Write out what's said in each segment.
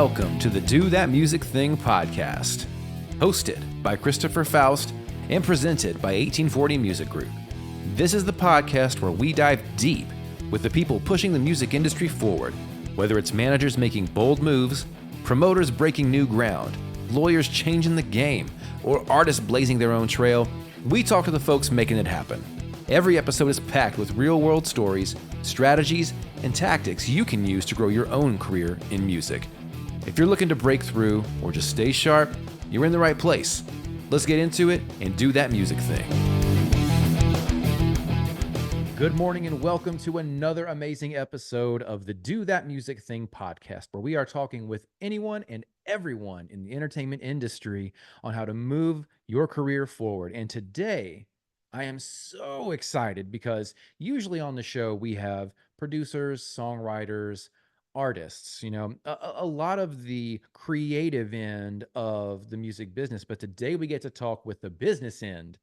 Welcome to the Do That Music Thing podcast, hosted by Christopher Foust and presented by 1840 Music Group. This is the podcast where we dive deep with the people pushing the music industry forward, whether it's managers making bold moves, promoters breaking new ground, lawyers changing the game, or artists blazing their own trail. We talk to the folks making it happen. Every episode is packed with real-world stories, strategies, and tactics you can use to grow your own career in music. If you're looking to break through or just stay sharp, you're in the right place. Let's get into it and do that music thing. Good morning and welcome to another amazing episode of the Do That Music Thing podcast, where we are talking with anyone and everyone in the entertainment industry on how to move your career forward. And today, I am so excited because usually on the show we have producers, songwriters, artists, a lot of the creative end of the music business. But today we get to talk with the business end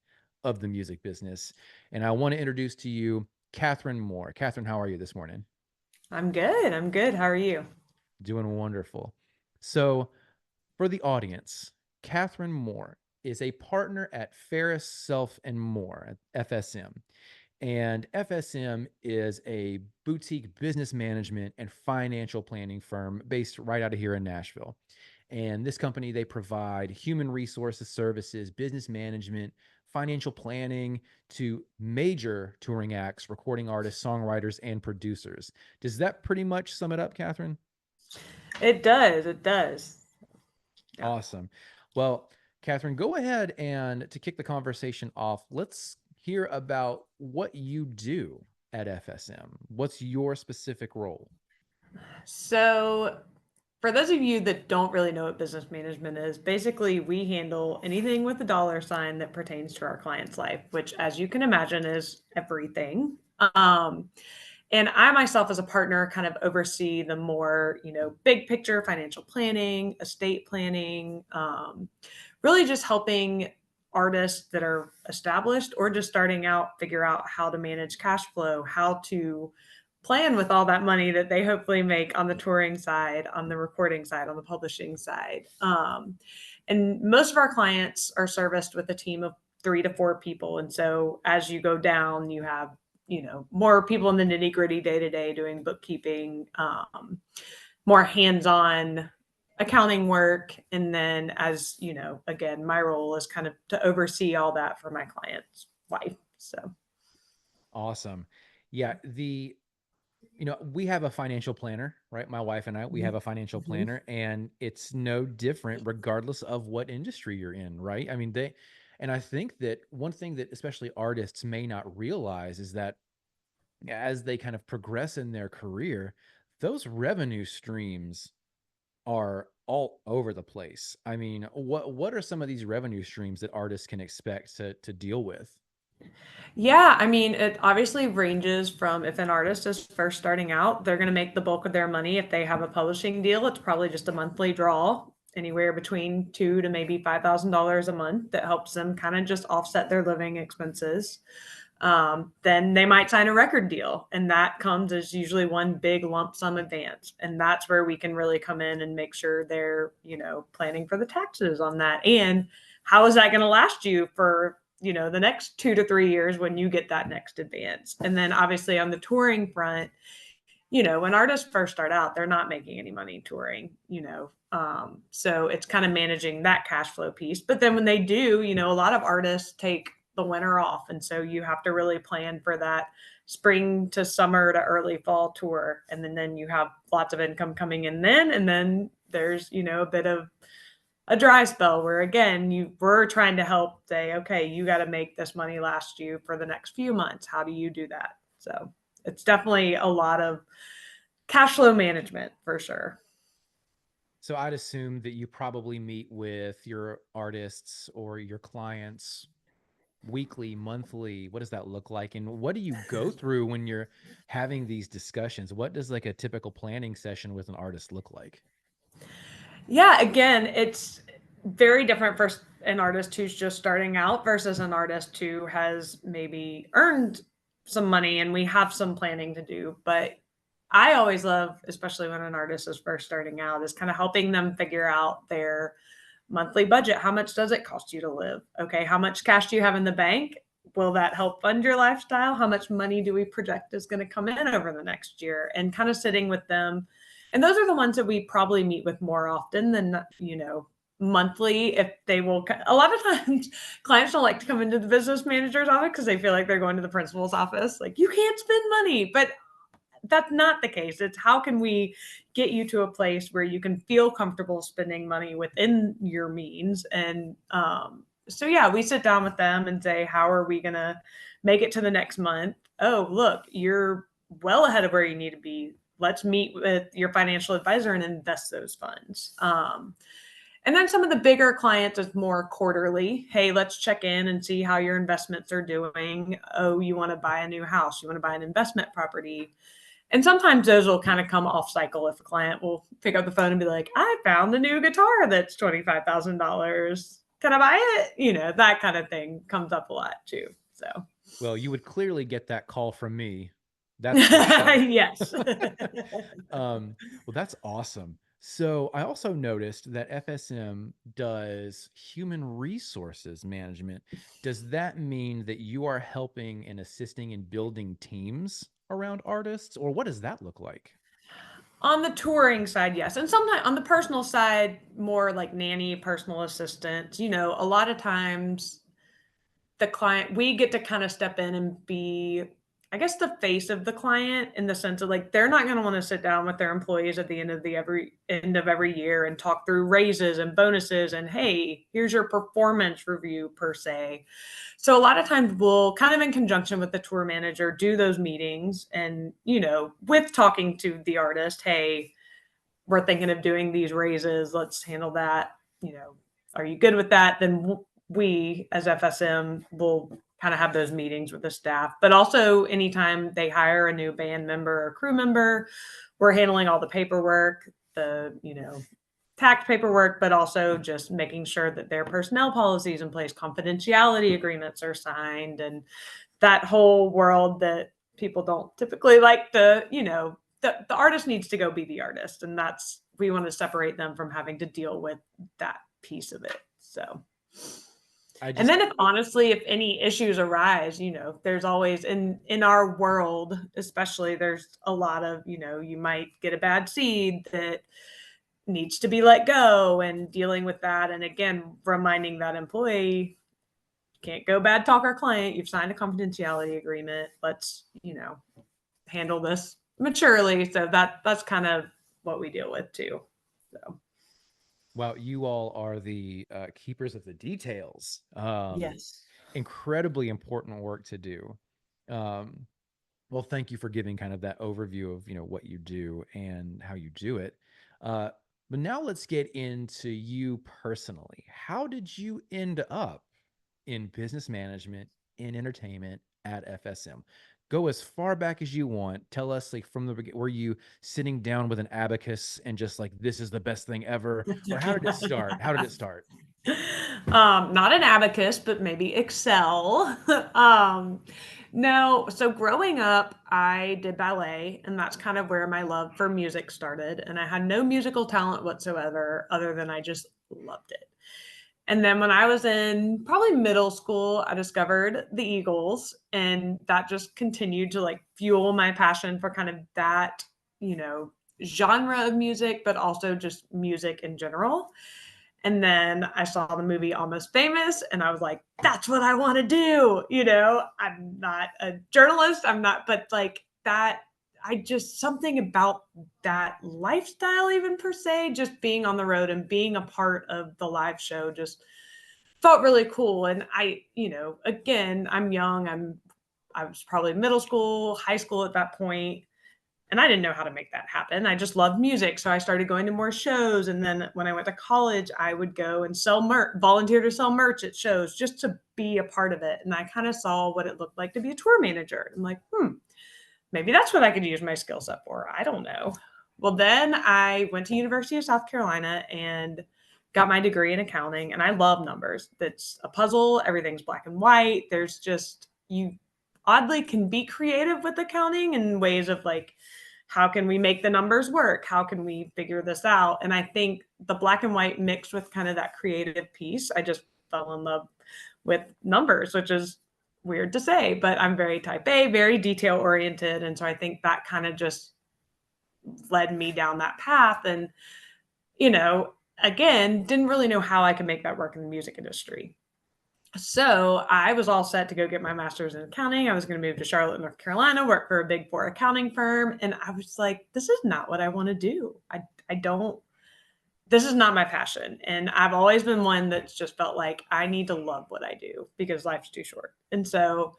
of the music business. And I want to introduce to you Catherine Moore. Catherine, how are you this morning? I'm good. How are you? Doing wonderful. So for the audience, Catherine Moore is a partner at Farris, Self and More at FSM. And FSM is a boutique business management and financial planning firm based right out of here in Nashville. And this company, they provide human resources services, business management, financial planning to major touring acts, recording artists, songwriters, and producers. Does that pretty much sum it up, Catherine? It does. Yeah. Awesome. Well, Catherine, go ahead and to kick the conversation off, let's hear about what you do at FSM. What's your specific role? So, for those of you that don't really know what business management is, basically we handle anything with a dollar sign that pertains to our client's life, which, as you can imagine, is everything. And I myself, as a partner, kind of oversee the more, big picture financial planning, estate planning, really just helping artists that are established or just starting out figure out how to manage cash flow, how to plan with all that money that they hopefully make on the touring side, on the recording side, on the publishing side. And most of our clients are serviced with a team of 3 to 4 people. And so as you go down, you have more people in the nitty gritty day to day doing bookkeeping, more hands-on accounting work. And then again, my role is kind of to oversee all that for my client's life. So. Awesome. Yeah. We have a financial planner, right? My wife and I, we have a financial planner, and it's no different regardless of what industry you're in, right? I mean, and I think that one thing that especially artists may not realize is that as they kind of progress in their career, those revenue streams are all over the place. I mean, what are some of these revenue streams that artists can expect to deal with? Yeah, I mean, it obviously ranges from if an artist is first starting out, they're going to make the bulk of their money. If they have a publishing deal, it's probably just a monthly draw, anywhere between $2,000 to maybe $5,000 a month that helps them kind of just offset their living expenses. Then they might sign a record deal, and that comes as usually one big lump sum advance. And that's where we can really come in and make sure they're, planning for the taxes on that. And how is that going to last you for the next 2 to 3 years when you get that next advance? And then obviously on the touring front, when artists first start out, they're not making any money touring, so it's kind of managing that cash flow piece. But then when they do, a lot of artists take the winter off. And so you have to really plan for that spring to summer to early fall tour. And then you have lots of income coming in then. And then there's, a bit of a dry spell where, again, we're trying to help say, okay, you got to make this money last you for the next few months. How do you do that? So it's definitely a lot of cash flow management for sure. So I'd assume that you probably meet with your artists or your clients weekly, monthly. What does that look like? And what do you go through when you're having these discussions? What does like a typical planning session with an artist look like? Yeah, again, it's very different for an artist who's just starting out versus an artist who has maybe earned some money, and we have some planning to do. But I always love, especially when an artist is first starting out, is kind of helping them figure out their monthly budget. How much does it cost you to live? Okay, how much cash do you have in the bank? Will that help fund your lifestyle? How much money do we project is going to come in over the next year? And kind of sitting with them. And those are the ones that we probably meet with more often than, monthly. If they will, a lot of times clients don't like to come into the business manager's office because they feel like they're going to the principal's office. Like, you can't spend money. But that's not the case. It's how can we get you to a place where you can feel comfortable spending money within your means. And so, yeah, we sit down with them and say, how are we going to make it to the next month? Oh, look, you're well ahead of where you need to be. Let's meet with your financial advisor and invest those funds. And then some of the bigger clients is more quarterly. Hey, let's check in and see how your investments are doing. Oh, you want to buy a new house? You want to buy an investment property? And sometimes those will kind of come off cycle if a client will pick up the phone and be like, I found a new guitar that's $25,000. Can I buy it? That kind of thing comes up a lot too. So, well, you would clearly get that call from me. That's for sure. Yes. Well, that's awesome. So I also noticed that FSM does human resources management. Does that mean that you are helping and assisting in building teams around artists, or what does that look like? On the touring side, yes. And sometimes on the personal side, more like nanny, personal assistant. A lot of times the client, we get to kind of step in and be, I guess, the face of the client, in the sense of, like, they're not going to want to sit down with their employees at the end of every year and talk through raises and bonuses and, hey, here's your performance review per se. So a lot of times we'll kind of, in conjunction with the tour manager, do those meetings and, with talking to the artist, hey, we're thinking of doing these raises. Let's handle that. Are you good with that? Then we as FSM will kind of have those meetings with the staff. But also anytime they hire a new band member or crew member, we're handling all the paperwork, the, tax paperwork, but also just making sure that their personnel policies in place, confidentiality agreements are signed, and that whole world that people don't typically like to, the artist needs to go be the artist. And we want to separate them from having to deal with that piece of it. So, and then if any issues arise, there's always in our world, especially, there's a lot of, you might get a bad seed that needs to be let go, and dealing with that. And again, reminding that employee, can't go bad talk our client. You've signed a confidentiality agreement. Let's, handle this maturely. So that's kind of what we deal with too. So. Wow, you all are the keepers of the details. Yes. Incredibly important work to do. Well, thank you for giving kind of that overview of, what you do and how you do it. But now let's get into you personally. How did you end up in business management, in entertainment at FSM? Go as far back as you want. Tell us, like, from the beginning, were you sitting down with an abacus and just like, this is the best thing ever? Or how did it start? Not an abacus, but maybe Excel. No. So growing up, I did ballet, and that's kind of where my love for music started. And I had no musical talent whatsoever, other than I just loved it. And then when I was in probably middle school, I discovered the Eagles, and that just continued to, like, fuel my passion for kind of that, genre of music, but also just music in general. And then I saw the movie Almost Famous, and I was like, that's what I want to do. I'm not a journalist. But like that, something about that lifestyle, even per se, just being on the road and being a part of the live show, just felt really cool. And again, I'm young. I was probably middle school, high school at that point. And I didn't know how to make that happen. I just loved music. So I started going to more shows. And then when I went to college, I would go and volunteer to sell merch at shows, just to be a part of it. And I kind of saw what it looked like to be a tour manager. I'm like, maybe that's what I could use my skill set for. I don't know. Well, then I went to University of South Carolina and got my degree in accounting. And I love numbers. That's a puzzle. Everything's black and white. There's just, you oddly can be creative with accounting in ways of, like, how can we make the numbers work? How can we figure this out? And I think the black and white mixed with kind of that creative piece, I just fell in love with numbers, which is weird to say, but I'm very type A, very detail oriented. And so I think that kind of just led me down that path. And, again, didn't really know how I could make that work in the music industry. So I was all set to go get my master's in accounting. I was going to move to Charlotte, North Carolina, work for a big four accounting firm. And I was like, this is not what I want to do. I don't, this is not my passion. And I've always been one that's just felt like I need to love what I do because life's too short. And so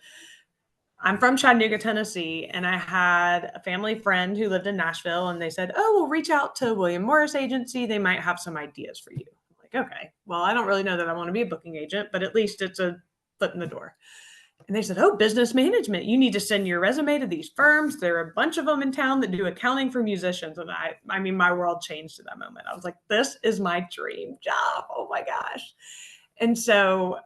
I'm from Chattanooga, Tennessee, and I had a family friend who lived in Nashville, and they said, oh, we'll reach out to William Morris Agency. They might have some ideas for you. I'm like, okay, well, I don't really know that I want to be a booking agent, but at least it's a foot in the door. And they said, oh, business management. You need to send your resume to these firms. There are a bunch of them in town that do accounting for musicians. And I mean, my world changed at that moment. I was like, this is my dream job. Oh my gosh. And so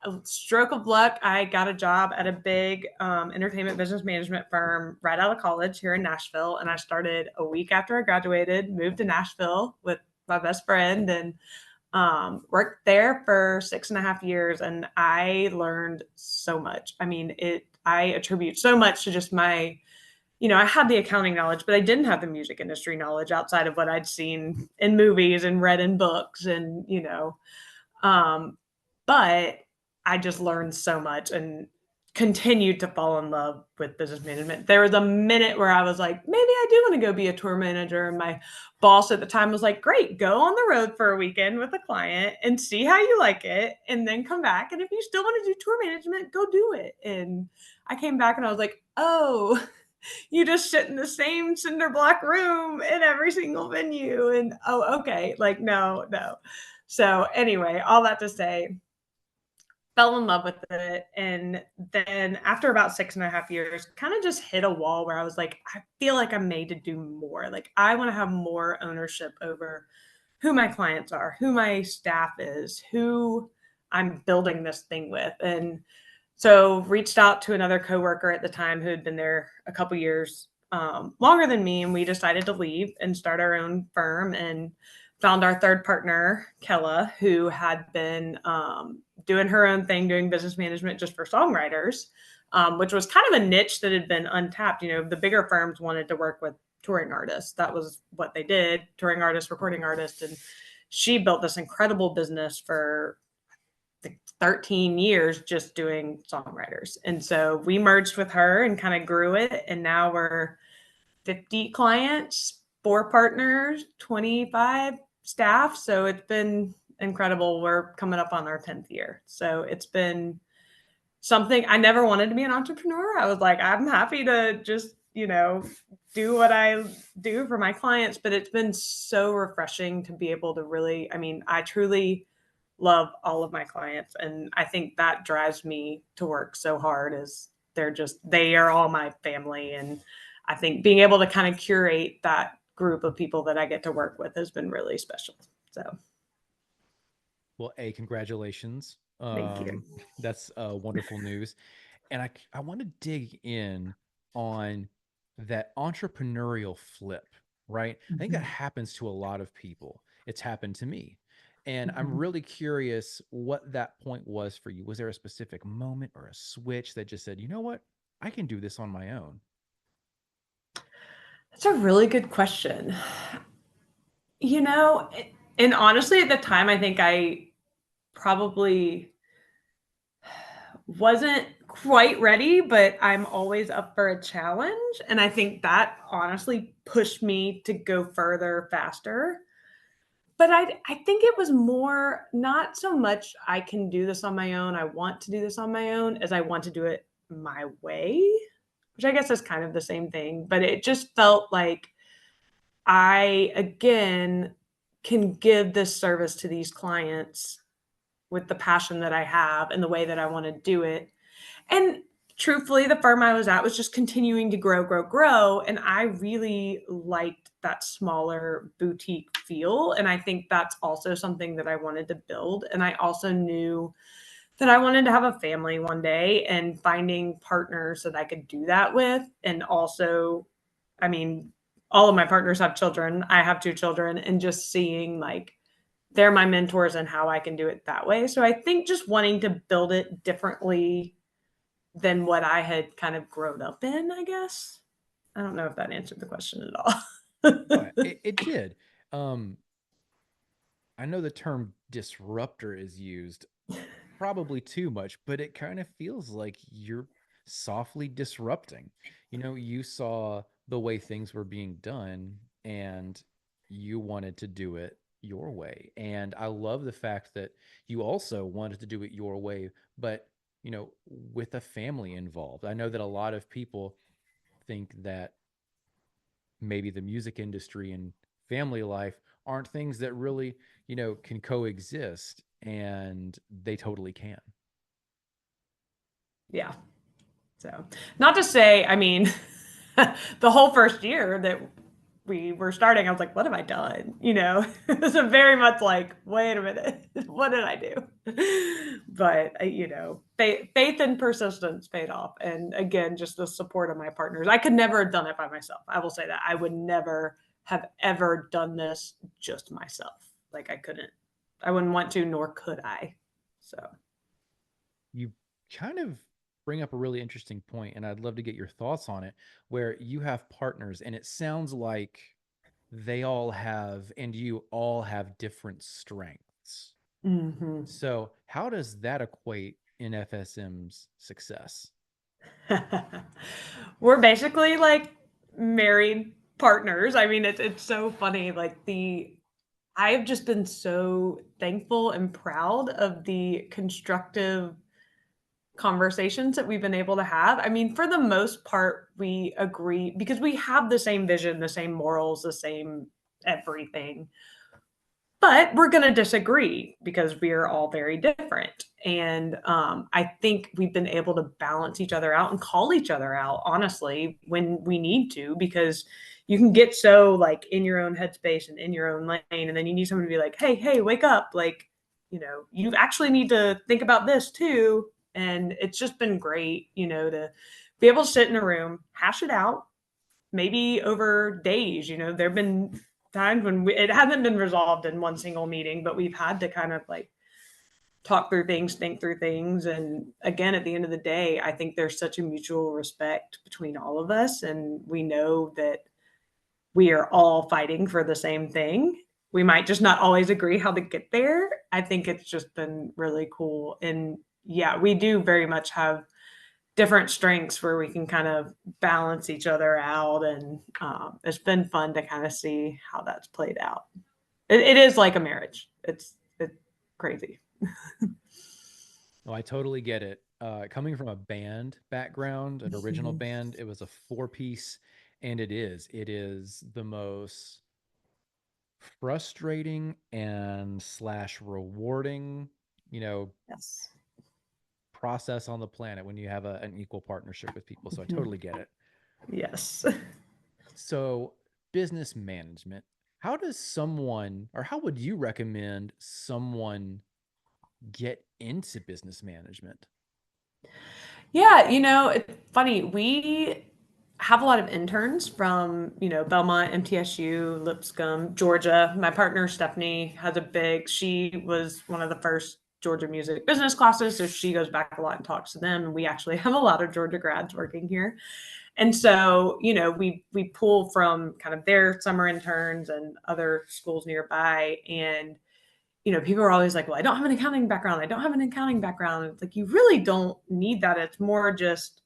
a stroke of luck, I got a job at a big entertainment business management firm right out of college here in Nashville. And I started a week after I graduated, moved to Nashville with my best friend, and worked there for 6.5 years. And I learned so much. I mean, I attribute so much to just my, I had the accounting knowledge, but I didn't have the music industry knowledge outside of what I'd seen in movies and read in books and, but I just learned so much and continued to fall in love with business management. There was a minute where I was like, maybe I do want to go be a tour manager. And my boss at the time was like, great, go on the road for a weekend with a client and see how you like it. And then come back. And if you still want to do tour management, go do it. And I came back and I was like, oh, you just sit in the same cinder block room in every single venue. And oh, okay. Like, no. So anyway, all that to say, fell in love with it. And then after about 6.5 years, kind of just hit a wall where I was like, I feel like I'm made to do more. Like I want to have more ownership over who my clients are, who my staff is, who I'm building this thing with. And so reached out to another coworker at the time who had been there a couple years longer than me. And we decided to leave and start our own firm, and found our third partner, Kella, who had been doing her own thing, doing business management just for songwriters, which was kind of a niche that had been untapped. The bigger firms wanted to work with touring artists. That was what they did, touring artists, recording artists. And she built this incredible business for 13 years just doing songwriters. And so we merged with her and kind of grew it. And now we're 50 clients, 4 partners, 25 staff. So it's been incredible. We're coming up on our 10th year. So it's been something. I never wanted to be an entrepreneur. I was like, I'm happy to just, do what I do for my clients. But it's been so refreshing to be able to really, I truly love all of my clients. And I think that drives me to work so hard is they are all my family. And I think being able to kind of curate that group of people that I get to work with has been really special. So. Well, congratulations. Thank you. That's wonderful news. And I want to dig in on that entrepreneurial flip, right? I think that happens to a lot of people. It's happened to me. And I'm really curious what that point was for you. Was there a specific moment or a switch that just said, you know what, I can do this on my own? That's a really good question. And honestly, at the time, I think I probably wasn't quite ready, but I'm always up for a challenge. And I think that honestly pushed me to go further faster. But I think it was more not so much I can do this on my own, I want to do this on my own, as I want to do it my way, which I guess is kind of the same thing. But it just felt like I, again, can give this service to these clients with the passion that I have and the way that I want to do it. And truthfully, the firm I was at was just continuing to grow. And I really liked that smaller boutique feel. And I think that's also something that I wanted to build. And I also knew that I wanted to have a family one day, and finding partners that I could do that with, and also I mean, all of my partners have children. I have 2 children, and just seeing like they're my mentors and how I can do it that way. So I think just wanting to build it differently than what I had kind of grown up in, I guess. I don't know if that answered the question at Oh, all. it did. Um, I know the term disruptor is used probably too much, but it kind of feels like you're softly disrupting. You saw the way things were being done and you wanted to do it your way. And I love the fact that you also wanted to do it your way, but with a family involved. I know that a lot of people think that maybe the music industry and family life aren't things that really, can coexist, and they totally can. Yeah. So, not to say, I mean, the whole first year that we were starting, I was like, what have I done? It was a very much like, wait a minute, what did I do? But, faith and persistence paid off. And again, just the support of my partners. I could never have done it by myself. I will say that. I would never have ever done this just myself. Like, I wouldn't want to, nor could I. So, You kind of bring up a really interesting point, and I'd love to get your thoughts on it, where you have partners, and it sounds like they all have, and you all have different strengths. mhm. So, how does that equate in FSM's success? We're basically like married partners. I mean, it's so funny. Like I've just been so thankful and proud of the constructive conversations that we've been able to have. I mean, for the most part, we agree because we have the same vision, the same morals, the same everything. But we're going to disagree because we are all very different. And I think we've been able to balance each other out and call each other out, honestly, when we need to, because you can get so like in your own headspace and in your own lane. And then you need someone to be like, hey, wake up. Like, you actually need to think about this too. And it's just been great, to be able to sit in a room, hash it out, maybe over days. There have been times when it hasn't been resolved in one single meeting, but we've had to kind of like talk through things, think through things. And again, at the end of the day, I think there's such a mutual respect between all of us. And we know that we are all fighting for the same thing. We might just not always agree how to get there. I think it's just been really cool. And yeah, we do very much have different strengths where we can kind of balance each other out. And it's been fun to kind of see how that's played out. It is like a marriage. It's crazy. Oh, I totally get it. Coming from a band background, an original band, it was a 4-piece, and it is the most frustrating and slash rewarding, you know, Yes. process on the planet when you have an equal partnership with people. So I totally get it. Yes. So, business management. How does someone, or how would you recommend someone get into business management? Yeah, it's funny. We have a lot of interns from, Belmont, MTSU, Lipscomb, Georgia. My partner Stephanie she was one of the first Georgia music business classes, so she goes back a lot and talks to them. And we actually have a lot of Georgia grads working here. And so, we pull from kind of their summer interns and other schools nearby. And people are always like, well, I don't have an accounting background. I don't have an accounting background. It's like, you really don't need that. It's more just,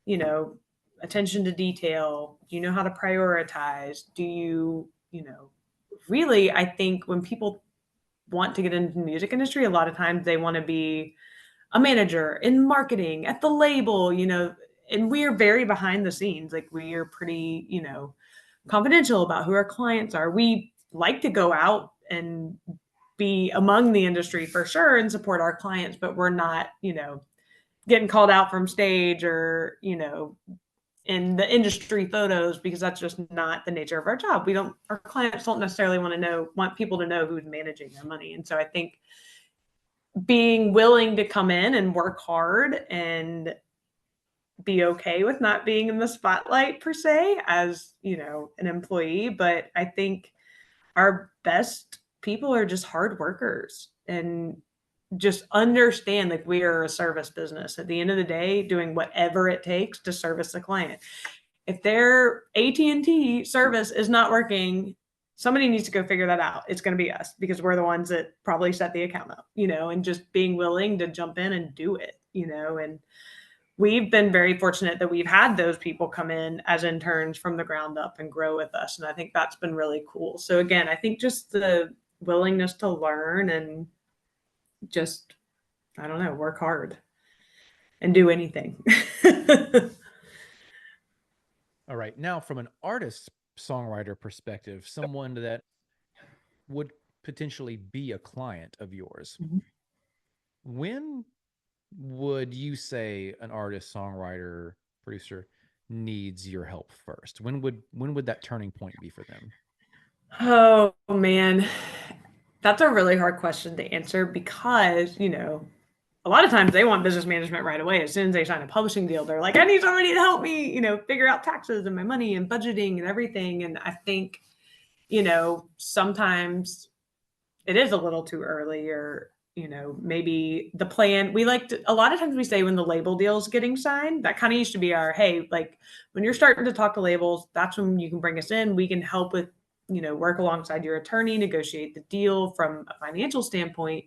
you know, attention to detail. Do you know how to prioritize? Do you, really, I think when people want to get into the music industry, a lot of times they want to be a manager in marketing at the label, and we are very behind the scenes. Like we are pretty, confidential about who our clients are. We like to go out and be among the industry for sure and support our clients, but we're not, getting called out from stage or, in the industry photos because that's just not the nature of our job. Our clients don't necessarily want people to know who's managing their money. And so I think being willing to come in and work hard and be okay with not being in the spotlight per se as, an employee. But I think our best people are just hard workers and just understand like we are a service business at the end of the day, doing whatever it takes to service the client. If their AT&T service is not working, somebody needs to go figure that out. It's going to be us because we're the ones that probably set the account up, and just being willing to jump in and do it, and we've been very fortunate that we've had those people come in as interns from the ground up and grow with us. And I think that's been really cool. So again, I think just the willingness to learn and just, I don't know, work hard and do anything. All right. Now, from an artist songwriter perspective, someone that would potentially be a client of yours, Mhm. when would you say an artist, songwriter, producer needs your help first? When would that turning point be for them? Oh man, that's a really hard question to answer because, a lot of times they want business management right away. As soon as they sign a publishing deal, they're like, I need somebody to help me, figure out taxes and my money and budgeting and everything. And I think, sometimes it is a little too early or, maybe the plan we like to, a lot of times we say when the label deal is getting signed, that kind of used to be our, hey, like when you're starting to talk to labels, that's when you can bring us in. We can help with, work alongside your attorney, negotiate the deal from a financial standpoint.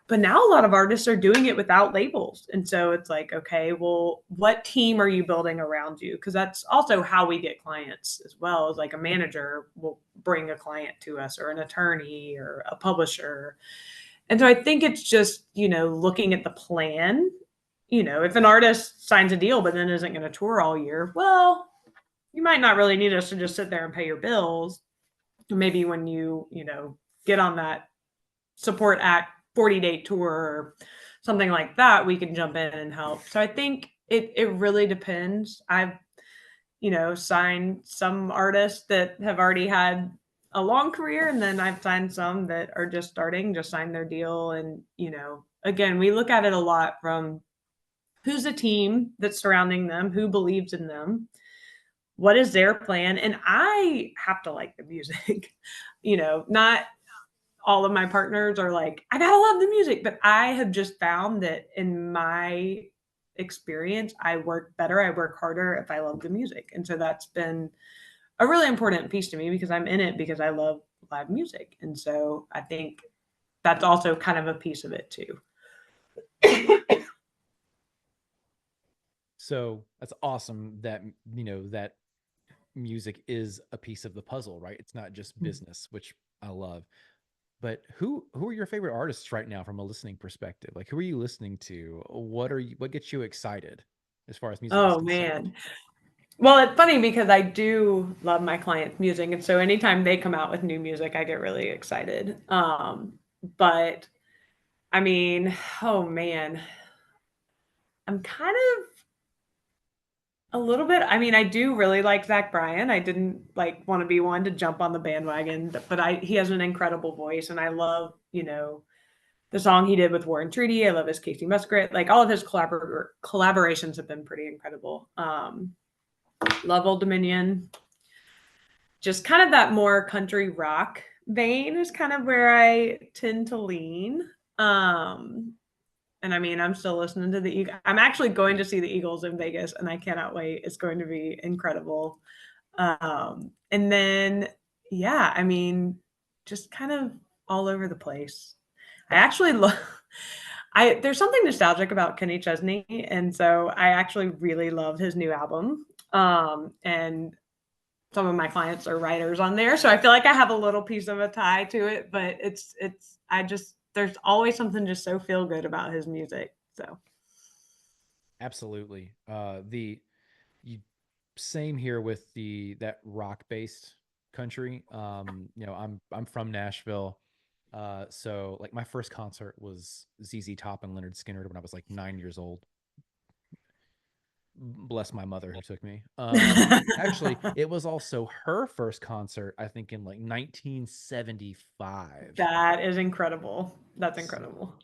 But now a lot of artists are doing it without labels. And so it's like, okay, well, what team are you building around you? Because that's also how we get clients as well. Is like a manager will bring a client to us or an attorney or a publisher. And so I think it's just, looking at the plan. If an artist signs a deal but then isn't going to tour all year, well, you might not really need us to just sit there and pay your bills. Maybe when you get on that support act 40-day tour or something like that, we can jump in and help. So I think it really depends. I've, signed some artists that have already had a long career, and then I've signed some that are just starting, just signed their deal. And, again, we look at it a lot from who's the team that's surrounding them, who believes in them, what is their plan? And I have to like the music, not all of my partners are like, I gotta love the music. But I have just found that in my experience, I work better, I work harder if I love the music. And so that's been a really important piece to me because I'm in it because I love live music. And so I think that's also kind of a piece of it too. So that's awesome that, that music is a piece of the puzzle, right? It's not just business, which I love. But who are your favorite artists right now from a listening perspective? Like, who are you listening to? What gets you excited as far as music is Oh concerned? man. Well, it's funny because I do love my clients' music. And so anytime they come out with new music, I get really excited. But I mean, oh man, I'm kind of a little bit. I mean, I do really like Zach Bryan. I didn't like want to be one to jump on the bandwagon, but he has an incredible voice, and I love the song he did with War and Treaty. I love his Casey Musgraves. Like all of his collaborations have been pretty incredible. Love Old Dominion. Just kind of that more country rock vein is kind of where I tend to lean. And I mean, I'm still listening to the Eagles. I'm actually going to see the Eagles in Vegas, and I cannot wait. It's going to be incredible. And then, yeah, I mean, just kind of all over the place. I actually love. There's something nostalgic about Kenny Chesney, and so I actually really love his new album. And some of my clients are writers on there, so I feel like I have a little piece of a tie to it. But there's always something just so feel good about his music. So Absolutely. The you same here with that rock based country. I'm from Nashville. So like my first concert was ZZ Top and Leonard Skinner when I was like 9 years old. Bless my mother who took me. Actually, it was also her first concert, I think, in like 1975. that is incredible. That's So, incredible.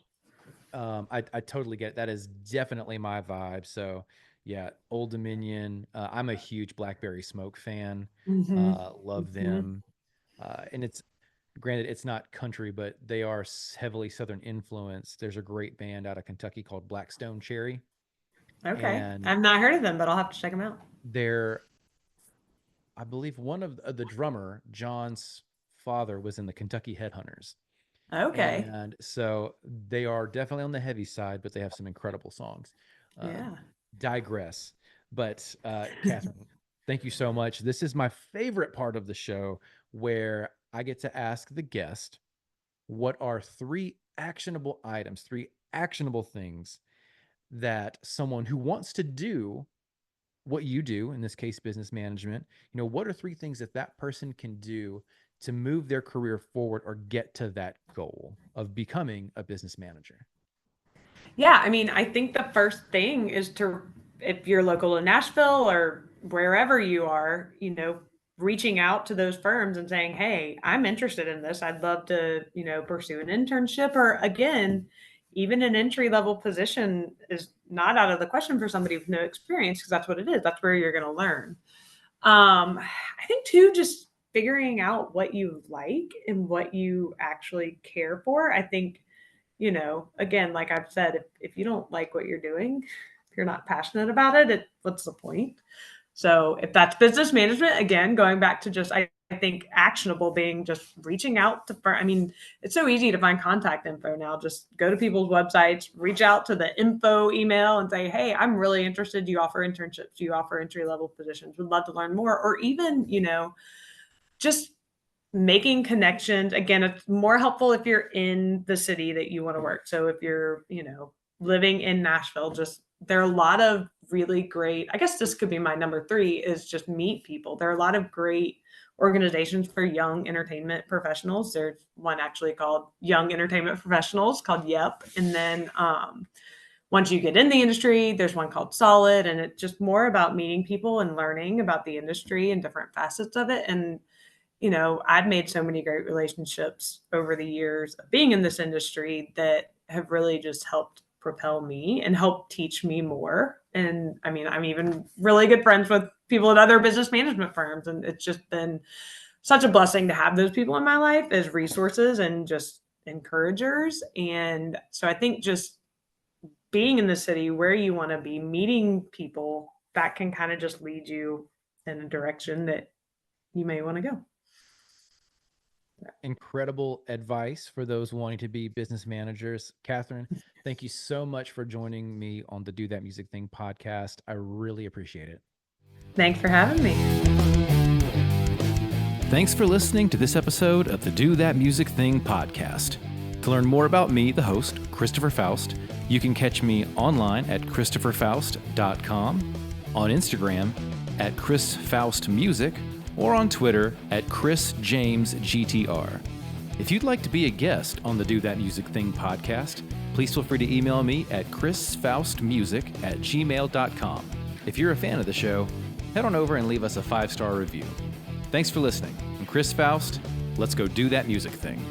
I totally get it. That is definitely my vibe. So, Yeah, Old Dominion. I'm a huge Blackberry Smoke fan. Mm-hmm. Love Mm-hmm. them. And it's granted, it's not country, but they are heavily Southern influence. There's a great band out of Kentucky called Blackstone Cherry, Okay. and I've not heard of them, but I'll have to check them out. they're, I believe, one of the drummer, John's father, was in the Kentucky Headhunters. Okay. And so they are definitely on the heavy side, but they have some incredible songs. Yeah. Digress. But Catherine, thank you so much. This is my favorite part of the show where I get to ask the guest what are three actionable items, three actionable things that someone who wants to do what you do, in this case, business management, what are three things that that person can do to move their career forward or get to that goal of becoming a business manager? Yeah, I mean, I think the first thing is to, if you're local to Nashville or wherever you are, reaching out to those firms and saying, "Hey, I'm interested in this. I'd love to, pursue an internship." Or again, even an entry level position is not out of the question for somebody with no experience, because that's what it is. That's where you're going to learn. I think too, just figuring out what you like and what you actually care for. I think, again, like I've said, if you don't like what you're doing, if you're not passionate about it, what's the point? So if that's business management, again, going back to just, I think actionable being just reaching out to, I mean, it's so easy to find contact info now. Just go to people's websites, reach out to the info email and say, "Hey, I'm really interested. Do you offer internships? Do you offer entry level positions? Would love to learn more." Or even, just making connections. Again, it's more helpful if you're in the city that you want to work. So if you're, living in Nashville, just, there are a lot of really great, I guess this could be my number three, is just meet people. There are a lot of great organizations for young entertainment professionals. There's one actually called Young Entertainment Professionals called YEP. And then once you get in the industry, there's one called Solid. And it's just more about meeting people and learning about the industry and different facets of it. And I've made so many great relationships over the years of being in this industry that have really just helped propel me and help teach me more. And I mean, I'm even really good friends with people at other business management firms. And it's just been such a blessing to have those people in my life as resources and just encouragers. And so I think just being in the city where you want to be, meeting people, that can kind of just lead you in a direction that you may want to go. Incredible advice for those wanting to be business managers. Catherine, thank you so much for joining me on the Do That Music Thing podcast. I really appreciate it. Thanks for having me. Thanks for listening to this episode of the Do That Music Thing podcast. To learn more about me, the host, Christopher Foust, you can catch me online at christopherfoust.com, on Instagram at chrisfaustmusic, or on Twitter at chrisjamesgtr. If you'd like to be a guest on the Do That Music Thing podcast, please feel free to email me at chrisfaustmusic@gmail.com. If you're a fan of the show, head on over and leave us a 5-star review. Thanks for listening. I'm Chris Foust. Let's go do that music thing.